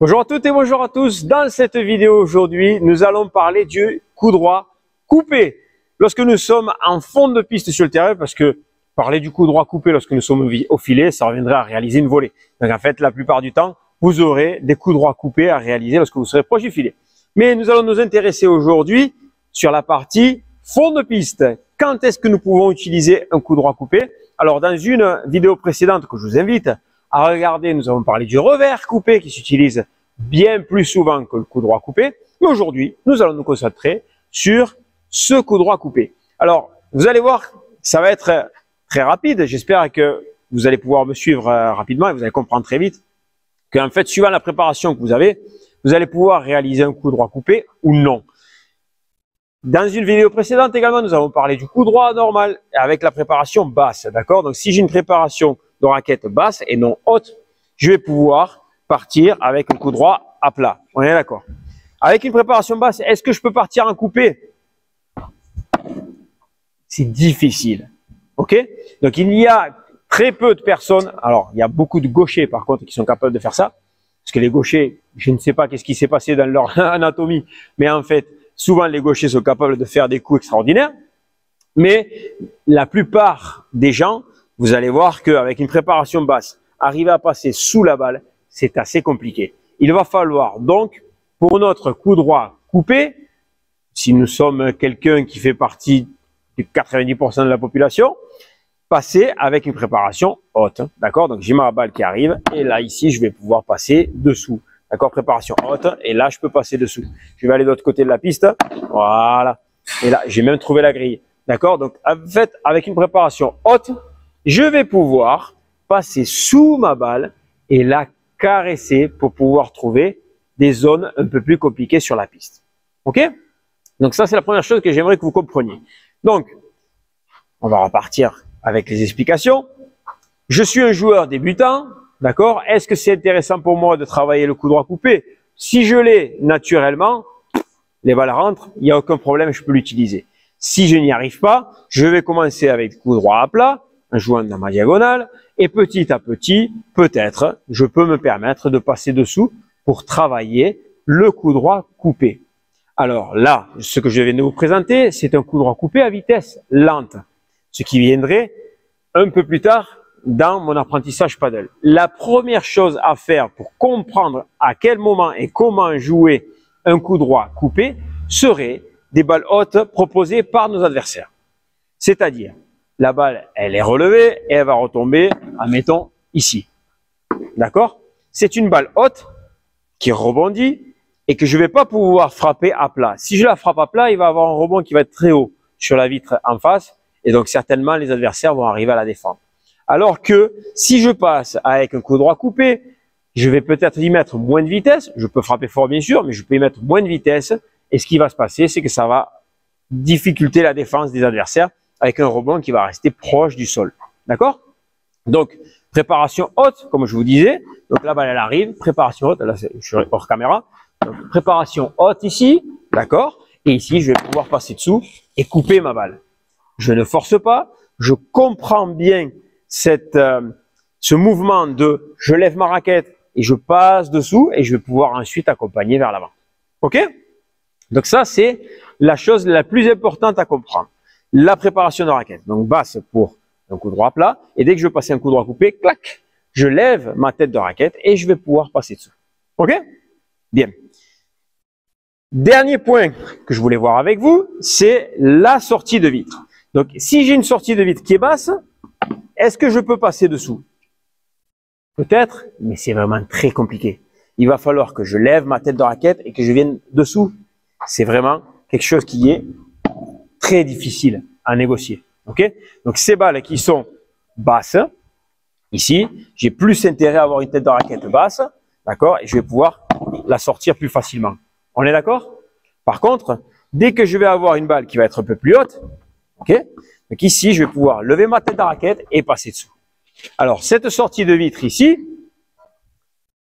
Bonjour à toutes et bonjour à tous. Dans cette vidéo aujourd'hui, nous allons parler du coup droit coupé. Lorsque nous sommes en fond de piste sur le terrain, parce que parler du coup droit coupé lorsque nous sommes au filet, ça reviendrait à réaliser une volée. Donc en fait, la plupart du temps, vous aurez des coups droits coupés à réaliser lorsque vous serez proche du filet. Mais nous allons nous intéresser aujourd'hui sur la partie fond de piste. Quand est-ce que nous pouvons utiliser un coup droit coupé? Alors dans une vidéo précédente que je vous invite à regarder, nous avons parlé du revers coupé qui s'utilise bien plus souvent que le coup droit coupé. Mais aujourd'hui, nous allons nous concentrer sur ce coup droit coupé. Alors, vous allez voir, ça va être très rapide. J'espère que vous allez pouvoir me suivre rapidement et vous allez comprendre très vite qu'en fait, suivant la préparation que vous avez, vous allez pouvoir réaliser un coup droit coupé ou non. Dans une vidéo précédente également, nous avons parlé du coup droit normal avec la préparation basse. D'accord? Donc, si j'ai une préparation de raquette basse et non haute, je vais pouvoir partir avec un coup droit à plat. On est d'accord? Avec une préparation basse, est-ce que je peux partir en coupé? C'est difficile. Ok? Donc, il y a très peu de personnes. Alors, il y a beaucoup de gauchers, par contre, qui sont capables de faire ça. Parce que les gauchers, je ne sais pas qu'est-ce qui s'est passé dans leur anatomie, mais en fait, souvent, les gauchers sont capables de faire des coups extraordinaires. Mais la plupart des gens, vous allez voir qu'avec une préparation basse, arriver à passer sous la balle, c'est assez compliqué. Il va falloir donc, pour notre coup droit coupé, si nous sommes quelqu'un qui fait partie de 90% de la population, passer avec une préparation haute. D'accord? Donc, j'ai ma balle qui arrive et là, ici, je vais pouvoir passer dessous. D'accord? Préparation haute et là, je peux passer dessous. Je vais aller de l'autre côté de la piste. Voilà. Et là, j'ai même trouvé la grille. D'accord? Donc, en fait, avec une préparation haute, je vais pouvoir passer sous ma balle et la caresser pour pouvoir trouver des zones un peu plus compliquées sur la piste. Ok? Donc ça, c'est la première chose que j'aimerais que vous compreniez. Donc, on va repartir avec les explications. Je suis un joueur débutant, d'accord? Est-ce que c'est intéressant pour moi de travailler le coup droit coupé? Si je l'ai naturellement, les balles rentrent, il n'y a aucun problème, je peux l'utiliser. Si je n'y arrive pas, je vais commencer avec coup droit à plat, en jouant dans ma diagonale, et petit à petit, peut-être, je peux me permettre de passer dessous pour travailler le coup droit coupé. Alors là, ce que je viens de vous présenter, c'est un coup droit coupé à vitesse lente, ce qui viendrait un peu plus tard dans mon apprentissage paddle. La première chose à faire pour comprendre à quel moment et comment jouer un coup droit coupé serait des balles hautes proposées par nos adversaires. C'est-à-dire, la balle, elle est relevée et elle va retomber, admettons, ici. D'accord? C'est une balle haute qui rebondit et que je ne vais pas pouvoir frapper à plat. Si je la frappe à plat, il va y avoir un rebond qui va être très haut sur la vitre en face et donc certainement les adversaires vont arriver à la défendre. Alors que si je passe avec un coup droit coupé, je vais peut-être y mettre moins de vitesse. Je peux frapper fort bien sûr, mais je peux y mettre moins de vitesse et ce qui va se passer, c'est que ça va difficulter la défense des adversaires avec un rebond qui va rester proche du sol. D'accord? Donc, préparation haute, comme je vous disais. Donc, la balle, elle arrive. Préparation haute. Là, je suis hors caméra. Donc, préparation haute ici. D'accord? Et ici, je vais pouvoir passer dessous et couper ma balle. Je ne force pas. Je comprends bien ce mouvement de je lève ma raquette et je passe dessous et je vais pouvoir ensuite accompagner vers l'avant. OK? Donc, ça, c'est la chose la plus importante à comprendre. La préparation de raquette, donc basse pour un coup droit plat, et dès que je veux passer un coup droit coupé, clac, je lève ma tête de raquette et je vais pouvoir passer dessous. Ok? Bien. Dernier point que je voulais voir avec vous, c'est la sortie de vitre. Donc, si j'ai une sortie de vitre qui est basse, est-ce que je peux passer dessous? Peut-être, mais c'est vraiment très compliqué. Il va falloir que je lève ma tête de raquette et que je vienne dessous. C'est vraiment quelque chose qui est très difficile à négocier. Ok? Donc, ces balles qui sont basses, ici, j'ai plus intérêt à avoir une tête de raquette basse, d'accord? Et je vais pouvoir la sortir plus facilement. On est d'accord? Par contre, dès que je vais avoir une balle qui va être un peu plus haute, ok? Donc ici, je vais pouvoir lever ma tête de raquette et passer dessous. Alors, cette sortie de vitre ici,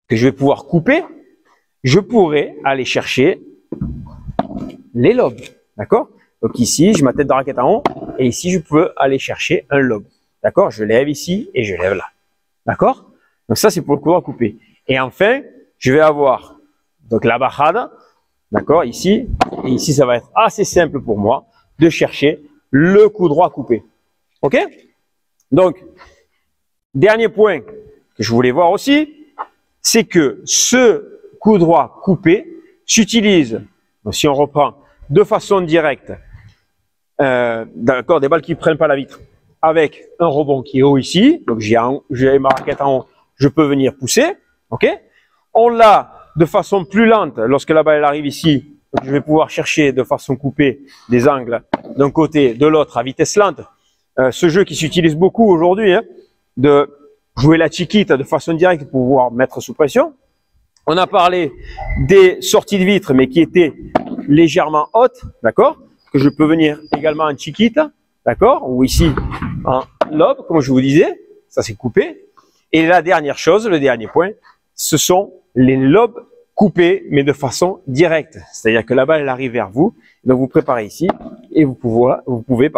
que je vais pouvoir couper, je pourrais aller chercher les lobes, d'accord? Donc ici, j'ai ma tête de raquette en haut et ici, je peux aller chercher un lobe. D'accord? Je lève ici et je lève là. D'accord? Donc ça, c'est pour le coup à couper. Et enfin, je vais avoir donc la bajada, d'accord, ici, et ici ça va être assez simple pour moi de chercher le coup droit coupé. Ok? Donc, dernier point que je voulais voir aussi, c'est que ce coup droit coupé s'utilise, si on reprend de façon directe, d'accord, des balles qui ne prennent pas la vitre, avec un rebond qui est haut ici, donc j'ai ma raquette en haut, je peux venir pousser, ok? On l'a de façon plus lente lorsque la balle arrive ici, donc je vais pouvoir chercher de façon coupée des angles d'un côté, de l'autre à vitesse lente. Ce jeu qui s'utilise beaucoup aujourd'hui, hein, de jouer la chiquita de façon directe pour pouvoir mettre sous pression. On a parlé des sorties de vitre, mais qui étaient légèrement hautes, d'accord, que je peux venir également en chiquita, d'accord, ou ici en lobe, comme je vous disais, ça c'est coupé. Et la dernière chose, le dernier point, ce sont les lobes coupés, mais de façon directe. C'est-à-dire que la balle elle arrive vers vous, donc vous préparez ici, et vous pouvez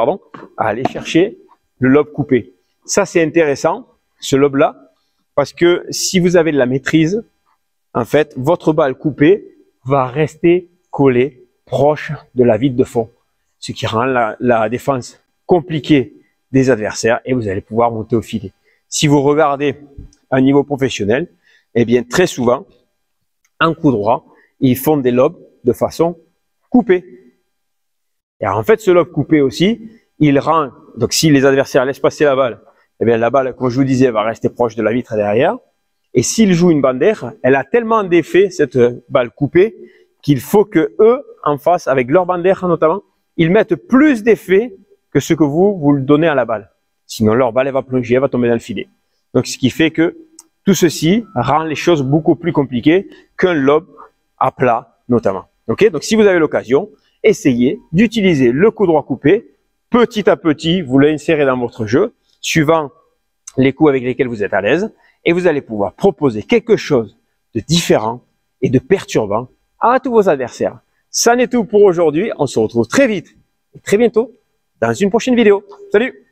aller chercher le lobe coupé. Ça c'est intéressant, ce lobe-là, parce que si vous avez de la maîtrise, en fait, votre balle coupée va rester collée proche de la vitre de fond, ce qui rend la défense compliquée des adversaires et vous allez pouvoir monter au filet. Si vous regardez à un niveau professionnel, eh bien très souvent, en coup droit, ils font des lobes de façon coupée. Et alors, en fait, ce lobe coupé aussi, il rend, donc si les adversaires laissent passer la balle, eh bien la balle, comme je vous disais, va rester proche de la vitre derrière. Et s'ils jouent une bandeja, elle a tellement d'effet, cette balle coupée, qu'il faut que eux, en face, avec leur bandeja notamment, ils mettent plus d'effet que ce que vous le donnez à la balle. Sinon, leur balle, elle va plonger, elle va tomber dans le filet. Donc, ce qui fait que tout ceci rend les choses beaucoup plus compliquées qu'un lob à plat, notamment. Ok? Donc, si vous avez l'occasion, essayez d'utiliser le coup droit coupé. Petit à petit, vous l'insérez dans votre jeu, suivant les coups avec lesquels vous êtes à l'aise. Et vous allez pouvoir proposer quelque chose de différent et de perturbant à tous vos adversaires. Ça n'est tout pour aujourd'hui. On se retrouve très vite et très bientôt dans une prochaine vidéo. Salut!